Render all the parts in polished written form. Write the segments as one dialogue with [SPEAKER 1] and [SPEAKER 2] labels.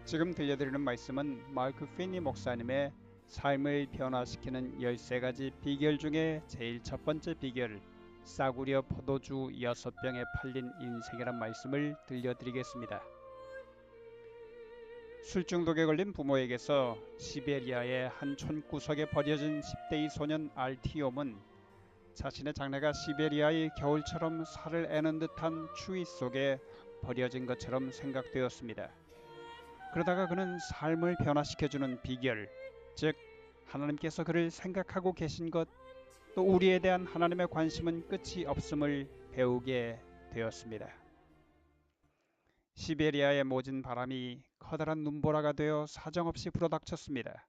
[SPEAKER 1] 지금 들려드리는 말씀은 마크 피니 목사님의 삶을 변화시키는 13가지 비결 중에 제일 첫 번째 비결, 싸구려 포도주 6병에 팔린 인생이란 말씀을 들려드리겠습니다. 술 중독에 걸린 부모에게서 시베리아의 한 촌구석에 버려진 10대의 소년 알티옴은 자신의 장래가 시베리아의 겨울처럼 살을 애는 듯한 추위 속에 버려진 것처럼 생각되었습니다. 그러다가 그는 삶을 변화시켜주는 비결, 즉 하나님께서 그를 생각하고 계신 것, 또 우리에 대한 하나님의 관심은 끝이 없음을 배우게 되었습니다. 시베리아의 모진 바람이 커다란 눈보라가 되어 사정없이 불어닥쳤습니다.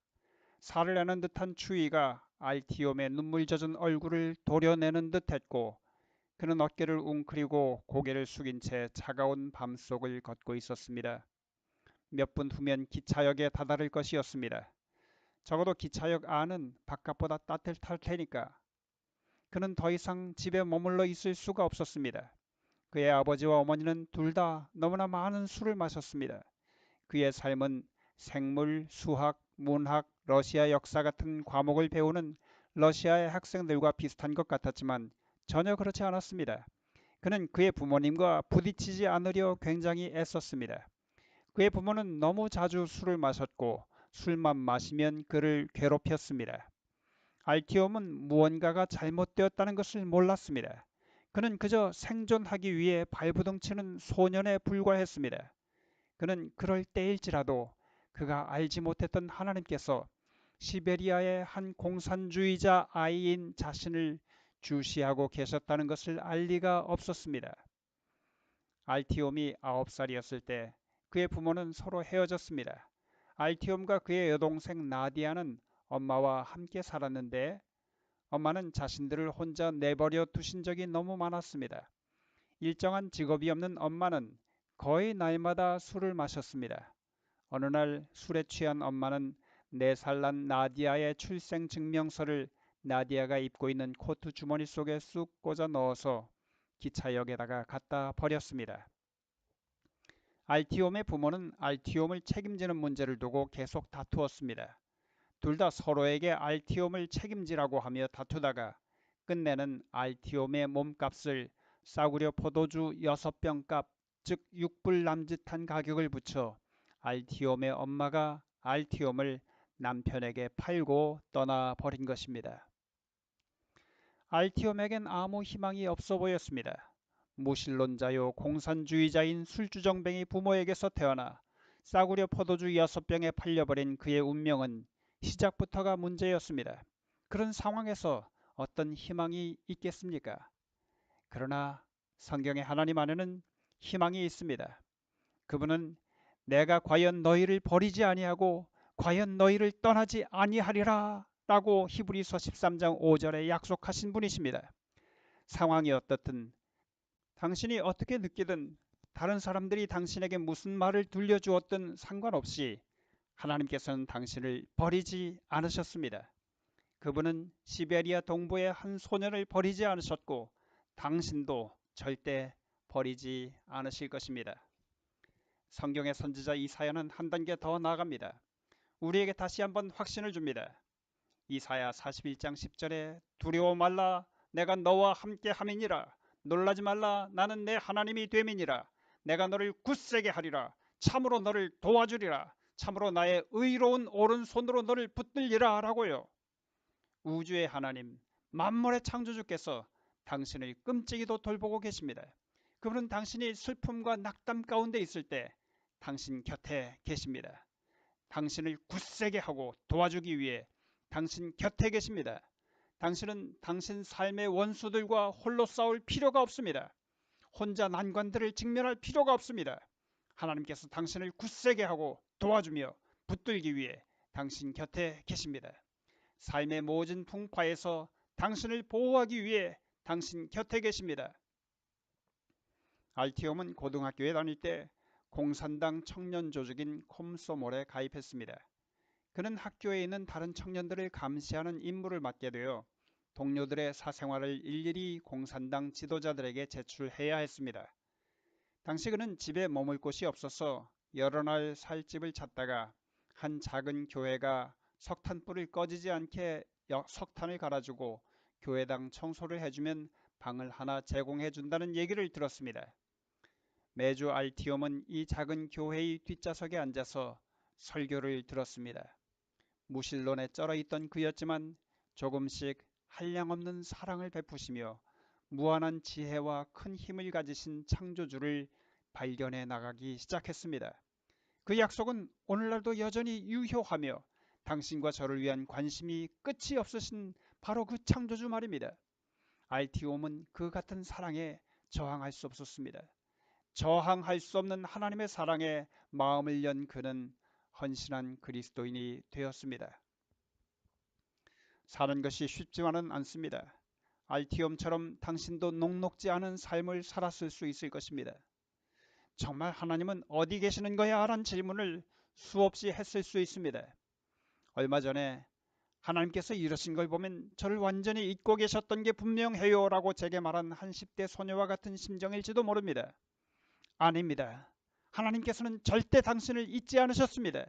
[SPEAKER 1] 살을 내는 듯한 추위가 알티옴의 눈물 젖은 얼굴을 도려내는 듯했고, 그는 어깨를 웅크리고 고개를 숙인 채 차가운 밤속을 걷고 있었습니다. 몇 분 후면 기차역에 다다를 것이었습니다. 적어도 기차역 안은 바깥보다 따뜻할 테니까. 그는 더 이상 집에 머물러 있을 수가 없었습니다. 그의 아버지와 어머니는 둘 다 너무나 많은 술을 마셨습니다. 그의 삶은 생물, 수학, 문학, 러시아 역사 같은 과목을 배우는 러시아의 학생들과 비슷한 것 같았지만 전혀 그렇지 않았습니다. 그는 그의 부모님과 부딪히지 않으려 굉장히 애썼습니다. 그의 부모는 너무 자주 술을 마셨고 술만 마시면 그를 괴롭혔습니다. 알티옴은 무언가가 잘못되었다는 것을 몰랐습니다. 그는 그저 생존하기 위해 발부둥치는 소년에 불과했습니다. 그는 그럴 때일지라도 그가 알지 못했던 하나님께서 시베리아의 한 공산주의자 아이인 자신을 주시하고 계셨다는 것을 알 리가 없었습니다. 알티옴이 9살이었을 때 그의 부모는 서로 헤어졌습니다. 알티옴과 그의 여동생 나디아는 엄마와 함께 살았는데 엄마는 자신들을 혼자 내버려 두신 적이 너무 많았습니다. 일정한 직업이 없는 엄마는 거의 날마다 술을 마셨습니다. 어느 날 술에 취한 엄마는 4살 난 나디아의 출생 증명서를 나디아가 입고 있는 코트 주머니 속에 쑥 꽂아 넣어서 기차역에다가 갖다 버렸습니다. 알티옴의 부모는 알티옴을 책임지는 문제를 두고 계속 다투었습니다. 둘 다 서로에게 알티옴을 책임지라고 하며 다투다가 끝내는 알티옴의 몸값을 싸구려 포도주 6병 값, 즉 6불 남짓한 가격을 붙여 알티옴의 엄마가 알티옴을 남편에게 팔고 떠나버린 것입니다. 알티옴에겐 아무 희망이 없어 보였습니다. 무신론자요 공산주의자인 술주정뱅이 부모에게서 태어나 싸구려 포도주 6병에 팔려버린 그의 운명은 시작부터가 문제였습니다. 그런 상황에서 어떤 희망이 있겠습니까? 그러나 성경의 하나님 안에는 희망이 있습니다. 그분은 내가 과연 너희를 버리지 아니하고 과연 너희를 떠나지 아니하리라 라고 히브리서 13장 5절에 약속하신 분이십니다. 상황이 어떻든 당신이 어떻게 느끼든 다른 사람들이 당신에게 무슨 말을 들려주었든 상관없이 하나님께서는 당신을 버리지 않으셨습니다. 그분은 시베리아 동부의 한 소년을 버리지 않으셨고 당신도 절대 버리지 않으실 것입니다. 성경의 선지자 이사야는 한 단계 더 나아갑니다. 우리에게 다시 한번 확신을 줍니다. 이사야 41장 10절에 두려워 말라 내가 너와 함께 함이니라 놀라지 말라 나는 내 하나님이 됨이니라 내가 너를 굳세게 하리라 참으로 너를 도와주리라 참으로 나의 의로운 오른손으로 너를 붙들리라 라고요. 우주의 하나님 만물의 창조주께서 당신을 끔찍이도 돌보고 계십니다. 그분은 당신이 슬픔과 낙담 가운데 있을 때 당신 곁에 계십니다. 당신을 굳세게 하고 도와주기 위해 당신 곁에 계십니다. 당신은 당신 삶의 원수들과 홀로 싸울 필요가 없습니다. 혼자 난관들을 직면할 필요가 없습니다. 하나님께서 당신을 굳세게 하고 도와주며 붙들기 위해 당신 곁에 계십니다. 삶의 모든 풍파에서 당신을 보호하기 위해 당신 곁에 계십니다. 알티옴은 고등학교에 다닐 때 공산당 청년 조직인 콤소몰에 가입했습니다. 그는 학교에 있는 다른 청년들을 감시하는 임무를 맡게 되어 동료들의 사생활을 일일이 공산당 지도자들에게 제출해야 했습니다. 당시 그는 집에 머물 곳이 없어서 여러 날 살 집을 찾다가 한 작은 교회가 석탄불을 꺼지지 않게 석탄을 갈아주고 교회당 청소를 해주면 방을 하나 제공해 준다는 얘기를 들었습니다. 매주 알티움은 이 작은 교회의 뒷좌석에 앉아서 설교를 들었습니다. 무신론에 쩔어있던 그였지만 조금씩 한량없는 사랑을 베푸시며 무한한 지혜와 큰 힘을 가지신 창조주를 발견해 나가기 시작했습니다. 그 약속은 오늘날도 여전히 유효하며 당신과 저를 위한 관심이 끝이 없으신 바로 그 창조주 말입니다. 알티움은 그 같은 사랑에 저항할 수 없었습니다. 저항할 수 없는 하나님의 사랑에 마음을 연 그는 헌신한 그리스도인이 되었습니다. 사는 것이 쉽지만은 않습니다. 알티움처럼 당신도 녹록지 않은 삶을 살았을 수 있을 것입니다. 정말 하나님은 어디 계시는 거야? 라는 질문을 수없이 했을 수 있습니다. 얼마 전에 하나님께서 이러신 걸 보면 저를 완전히 잊고 계셨던 게 분명해요 라고 제게 말한 한 10대 소녀와 같은 심정일지도 모릅니다. 아닙니다. 하나님께서는 절대 당신을 잊지 않으셨습니다.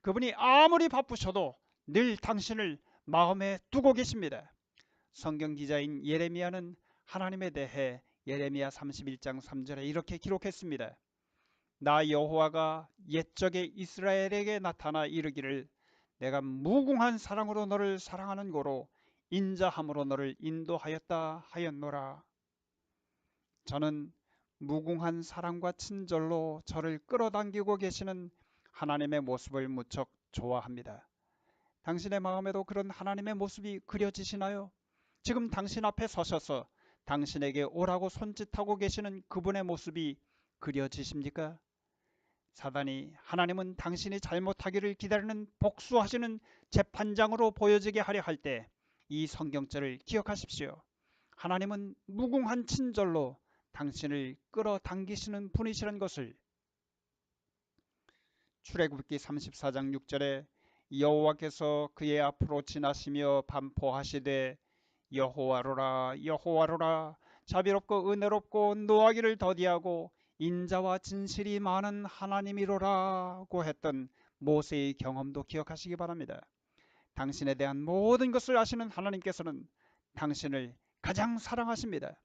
[SPEAKER 1] 그분이 아무리 바쁘셔도 늘 당신을 마음에 두고 계십니다. 성경 기자인 예레미야는 하나님에 대해 예레미야 31장 3절에 이렇게 기록했습니다. 나 여호와가 옛적에 이스라엘에게 나타나 이르기를 내가 무궁한 사랑으로 너를 사랑하는 고로 인자함으로 너를 인도하였다 하였노라. 저는 무궁한 사랑과 친절로 저를 끌어당기고 계시는 하나님의 모습을 무척 좋아합니다. 당신의 마음에도 그런 하나님의 모습이 그려지시나요? 지금 당신 앞에 서셔서 당신에게 오라고 손짓하고 계시는 그분의 모습이 그려지십니까? 사단이 하나님은 당신이 잘못하기를 기다리는 복수하시는 재판장으로 보여지게 하려 할 때 이 성경절을 기억하십시오. 하나님은 무궁한 친절로 당신을 끌어당기시는 분이시라는 것을. 출애굽기 34장 6절에 여호와께서 그의 앞으로 지나시며 반포하시되 여호와로라 여호와로라 자비롭고 은혜롭고 노하기를 더디하고 인자와 진실이 많은 하나님이로라고 했던 모세의 경험도 기억하시기 바랍니다. 당신에 대한 모든 것을 아시는 하나님께서는 당신을 가장 사랑하십니다.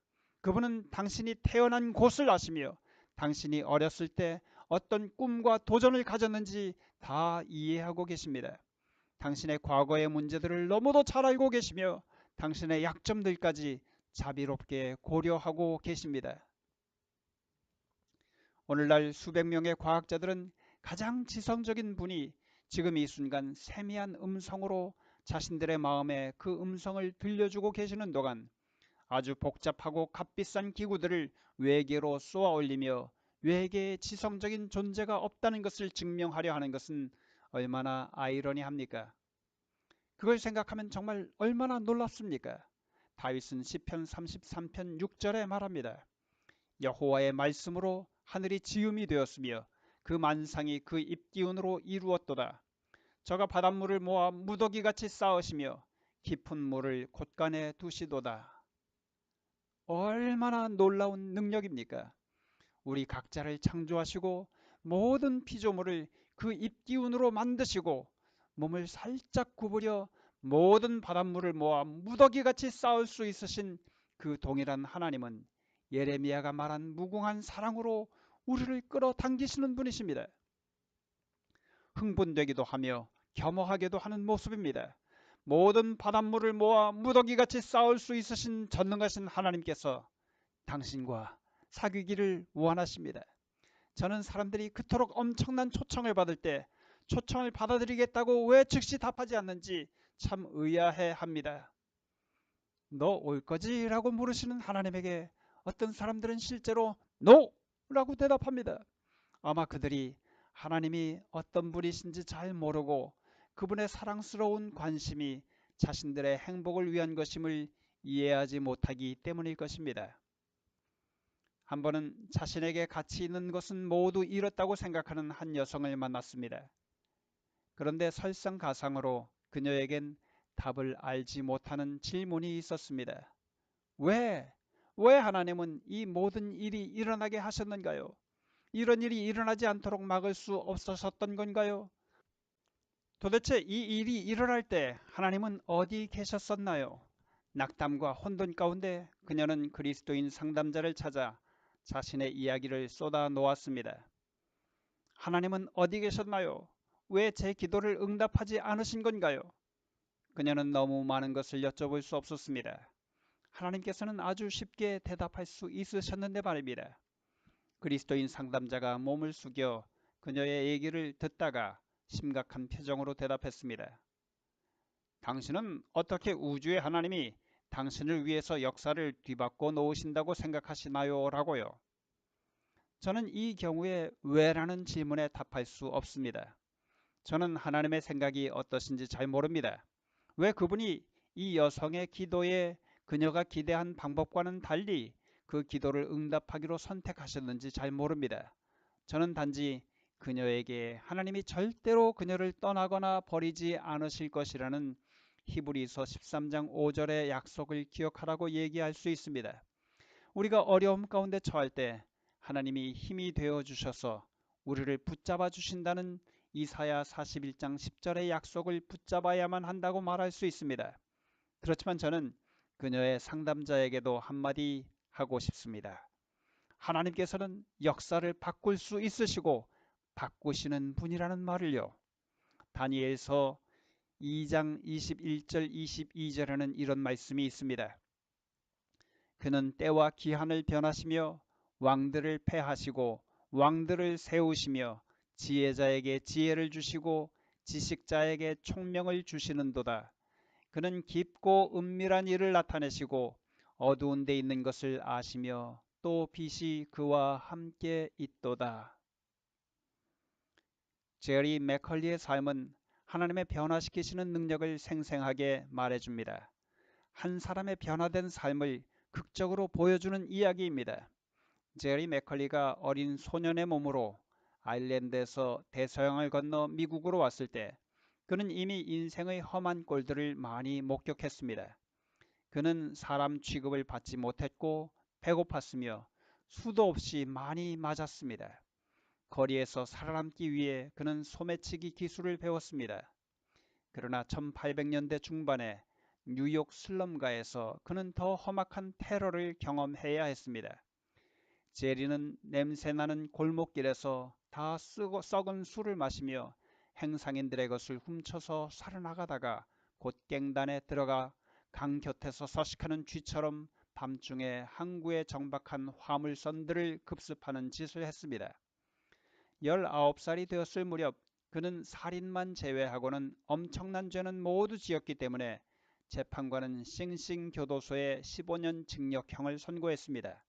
[SPEAKER 1] 그분은 당신이 태어난 곳을 아시며 당신이 어렸을 때 어떤 꿈과 도전을 가졌는지 다 이해하고 계십니다. 당신의 과거의 문제들을 너무도 잘 알고 계시며 당신의 약점들까지 자비롭게 고려하고 계십니다. 오늘날 수백 명의 과학자들은 가장 지성적인 분이 지금 이 순간 세미한 음성으로 자신들의 마음에 그 음성을 들려주고 계시는 동안 아주 복잡하고 값비싼 기구들을 외계로 쏘아 올리며 외계에 지성적인 존재가 없다는 것을 증명하려 하는 것은 얼마나 아이러니합니까? 그걸 생각하면 정말 얼마나 놀랍습니까? 다윗은 시편 33편 6절에 말합니다. 여호와의 말씀으로 하늘이 지음이 되었으며 그 만상이 그 입기운으로 이루었도다. 저가 바닷물을 모아 무더기같이 쌓으시며 깊은 물을 곳간에 두시도다. 얼마나 놀라운 능력입니까? 우리 각자를 창조하시고 모든 피조물을 그 입기운으로 만드시고 몸을 살짝 구부려 모든 바닷물을 모아 무더기같이 쌓을 수 있으신 그 동일한 하나님은 예레미야가 말한 무궁한 사랑으로 우리를 끌어당기시는 분이십니다. 흥분되기도 하며 겸허하게도 하는 모습입니다. 모든 바닷물을 모아 무더기같이 쌓을 수 있으신 전능하신 하나님께서 당신과 사귀기를 원하십니다. 저는 사람들이 그토록 엄청난 초청을 받을 때 초청을 받아들이겠다고 왜 즉시 답하지 않는지 참 의아해합니다. 너 올 거지? 라고 물으시는 하나님에게 어떤 사람들은 실제로 NO! 라고 대답합니다. 아마 그들이 하나님이 어떤 분이신지 잘 모르고 그분의 사랑스러운 관심이 자신들의 행복을 위한 것임을 이해하지 못하기 때문일 것입니다. 한 번은 자신에게 가치 있는 것은 모두 잃었다고 생각하는 한 여성을 만났습니다. 그런데 설상가상으로 그녀에겐 답을 알지 못하는 질문이 있었습니다. 왜 하나님은 이 모든 일이 일어나게 하셨는가요? 이런 일이 일어나지 않도록 막을 수 없으셨던 건가요? 도대체 이 일이 일어날 때 하나님은 어디 계셨었나요? 낙담과 혼돈 가운데 그녀는 그리스도인 상담자를 찾아 자신의 이야기를 쏟아 놓았습니다. 하나님은 어디 계셨나요? 왜 제 기도를 응답하지 않으신 건가요? 그녀는 너무 많은 것을 여쭤볼 수 없었습니다. 하나님께서는 아주 쉽게 대답할 수 있으셨는데 말입니다. 그리스도인 상담자가 몸을 숙여 그녀의 얘기를 듣다가 심각한 표정으로 대답했습니다. 당신은 어떻게 우주의 하나님이 당신을 위해서 역사를 뒤바꿔 놓으신다고 생각하시나요? 라고요. 저는 이 경우에 왜라는 질문에 답할 수 없습니다. 저는 하나님의 생각이 어떠신지 잘 모릅니다. 왜 그분이 이 여성의 기도에 그녀가 기대한 방법과는 달리 그 기도를 응답하기로 선택하셨는지 잘 모릅니다. 저는 단지 그녀에게 하나님이 절대로 그녀를 떠나거나 버리지 않으실 것이라는 히브리서 13장 5절의 약속을 기억하라고 얘기할 수 있습니다. 우리가 어려움 가운데 처할 때 하나님이 힘이 되어 주셔서 우리를 붙잡아 주신다는 이사야 41장 10절의 약속을 붙잡아야만 한다고 말할 수 있습니다. 그렇지만 저는 그녀의 상담자에게도 한마디 하고 싶습니다. 하나님께서는 역사를 바꿀 수 있으시고 바꾸시는 분이라는 말을요. 다니엘서 2장 21절 22절에는 이런 말씀이 있습니다. 그는 때와 기한을 변하시며 왕들을 패하시고 왕들을 세우시며 지혜자에게 지혜를 주시고 지식자에게 총명을 주시는도다. 그는 깊고 은밀한 일을 나타내시고 어두운 데 있는 것을 아시며 또 빛이 그와 함께 있도다. 제리 맥컬리의 삶은 하나님의 변화시키시는 능력을 생생하게 말해줍니다. 한 사람의 변화된 삶을 극적으로 보여주는 이야기입니다. 제리 맥컬리가 어린 소년의 몸으로 아일랜드에서 대서양을 건너 미국으로 왔을 때 그는 이미 인생의 험한 꼴들을 많이 목격했습니다. 그는 사람 취급을 받지 못했고 배고팠으며 수도 없이 많이 맞았습니다. 거리에서 살아남기 위해 그는 소매치기 기술을 배웠습니다. 그러나 1800년대 중반에 뉴욕 슬럼가에서 그는 더 험악한 테러를 경험해야 했습니다. 제리는 냄새나는 골목길에서 다 썩은 술을 마시며 행상인들의 것을 훔쳐서 살아나가다가 곧 갱단에 들어가 강 곁에서 서식하는 쥐처럼 밤중에 항구에 정박한 화물선들을 급습하는 짓을 했습니다. 19살이 되었을 무렵 그는 살인만 제외하고는 엄청난 죄는 모두 지었기 때문에 재판관은 싱싱교도소에 15년 징역형을 선고했습니다.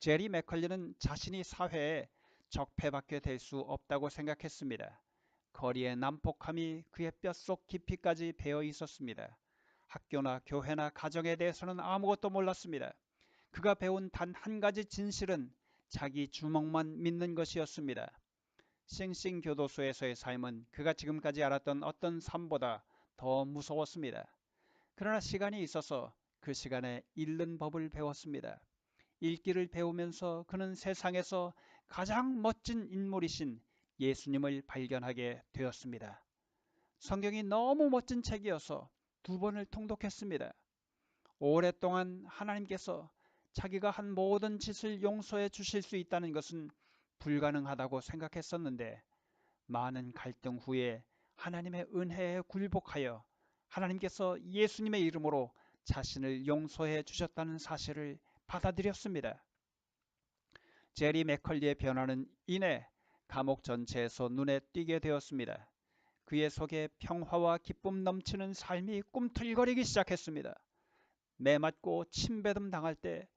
[SPEAKER 1] 제리 맥컬리는 자신이 사회에 적폐받게 될 수 없다고 생각했습니다. 거리의 난폭함이 그의 뼛속 깊이까지 배어 있었습니다. 학교나 교회나 가정에 대해서는 아무것도 몰랐습니다. 그가 배운 단 한 가지 진실은 자기 주먹만 믿는 것이었습니다. 싱싱 교도소에서의 삶은 그가 지금까지 알았던 어떤 삶보다 더 무서웠습니다. 그러나 시간이 있어서 그 시간에 읽는 법을 배웠습니다. 읽기를 배우면서 그는 세상에서 가장 멋진 인물이신 예수님을 발견하게 되었습니다. 성경이 너무 멋진 책이어서 2번을 통독했습니다. 오랫동안 하나님께서 자기가 한 모든 짓을 용서해 주실 수 있다는 것은 불가능하다고 생각했었는데 많은 갈등 후에 하나님의 은혜에 굴복하여 하나님께서 예수님의 이름으로 자신을 용서해 주셨다는 사실을 받아들였습니다. 제리 맥컬리의 변화는 이내 감옥 전체에서 눈에 띄게 되었습니다. 그의 속에 평화와 기쁨 넘치는 삶이 꿈틀거리기 시작했습니다. 매맞고 침뱉음 당할 때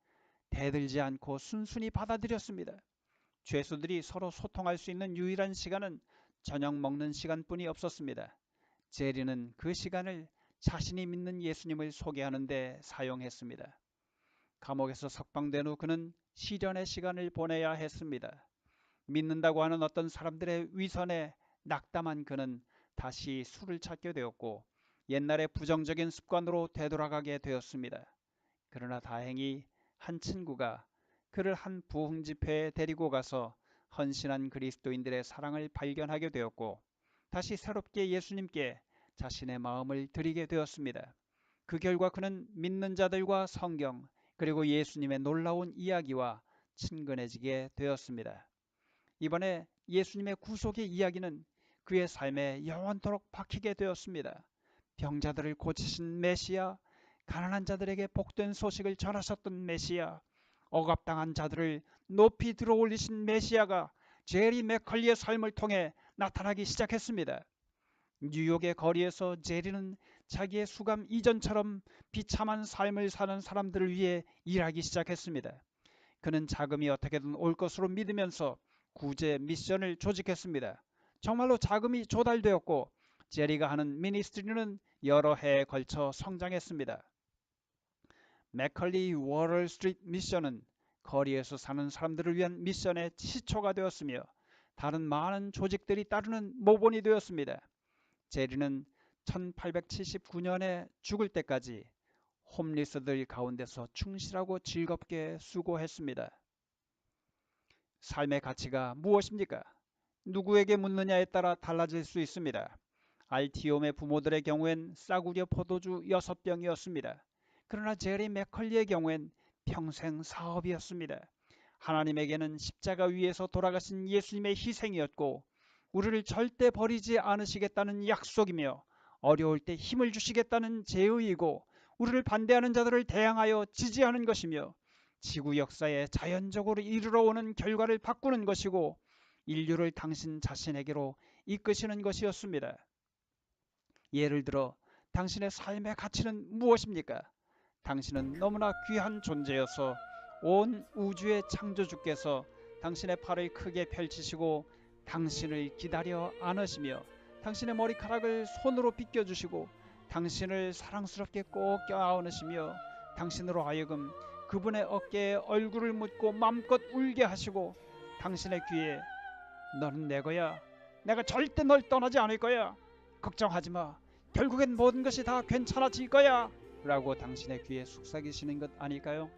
[SPEAKER 1] 대들지 않고 순순히 받아들였습니다. 죄수들이 서로 소통할 수 있는 유일한 시간은 저녁 먹는 시간뿐이 없었습니다. 제리는 그 시간을 자신이 믿는 예수님을 소개하는 데 사용했습니다. 감옥에서 석방된 후 그는 시련의 시간을 보내야 했습니다. 믿는다고 하는 어떤 사람들의 위선에 낙담한 그는 다시 술을 찾게 되었고 옛날의 부정적인 습관으로 되돌아가게 되었습니다. 그러나 다행히 한 친구가 그를 한 부흥 집회에 데리고 가서 헌신한 그리스도인들의 사랑을 발견하게 되었고 다시 새롭게 예수님께 자신의 마음을 드리게 되었습니다. 그 결과 그는 믿는 자들과 성경 그리고 예수님의 놀라운 이야기와 친근해지게 되었습니다. 이번에 예수님의 구속의 이야기는 그의 삶에 영원토록 박히게 되었습니다. 병자들을 고치신 메시아, 가난한 자들에게 복된 소식을 전하셨던 메시아, 억압당한 자들을 높이 들어올리신 메시아가 제리 맥컬리의 삶을 통해 나타나기 시작했습니다. 뉴욕의 거리에서 제리는 자기의 수감 이전처럼 비참한 삶을 사는 사람들을 위해 일하기 시작했습니다. 그는 자금이 어떻게든 올 것으로 믿으면서 구제 미션을 조직했습니다. 정말로 자금이 조달되었고 제리가 하는 미니스트리는 여러 해에 걸쳐 성장했습니다. 맥컬리 워럴 스트리트 미션은 거리에서 사는 사람들을 위한 미션의 시초가 되었으며 다른 많은 조직들이 따르는 모본이 되었습니다. 제리는 1879년에 죽을 때까지 홈리스들 가운데서 충실하고 즐겁게 수고했습니다. 삶의 가치가 무엇입니까? 누구에게 묻느냐에 따라 달라질 수 있습니다. 알티움의 부모들의 경우엔 싸구려 포도주 6병이었습니다. 그러나 제리 맥컬리의 경우엔 평생 사업이었습니다. 하나님에게는 십자가 위에서 돌아가신 예수님의 희생이었고 우리를 절대 버리지 않으시겠다는 약속이며 어려울 때 힘을 주시겠다는 제의이고 우리를 반대하는 자들을 대항하여 지지하는 것이며 지구 역사에 자연적으로 이르러오는 결과를 바꾸는 것이고 인류를 당신 자신에게로 이끄시는 것이었습니다. 예를 들어 당신의 삶의 가치는 무엇입니까? 당신은 너무나 귀한 존재여서 온 우주의 창조주께서 당신의 팔을 크게 펼치시고 당신을 기다려 안으시며 당신의 머리카락을 손으로 빗겨주시고 당신을 사랑스럽게 꼭 껴안으시며 당신으로 하여금 그분의 어깨에 얼굴을 묻고 맘껏 울게 하시고 당신의 귀에 너는 내 거야. 내가 절대 널 떠나지 않을 거야. 걱정하지 마. 결국엔 모든 것이 다 괜찮아질 거야. 라고 당신의 귀에 속삭이시는 것 아닐까요?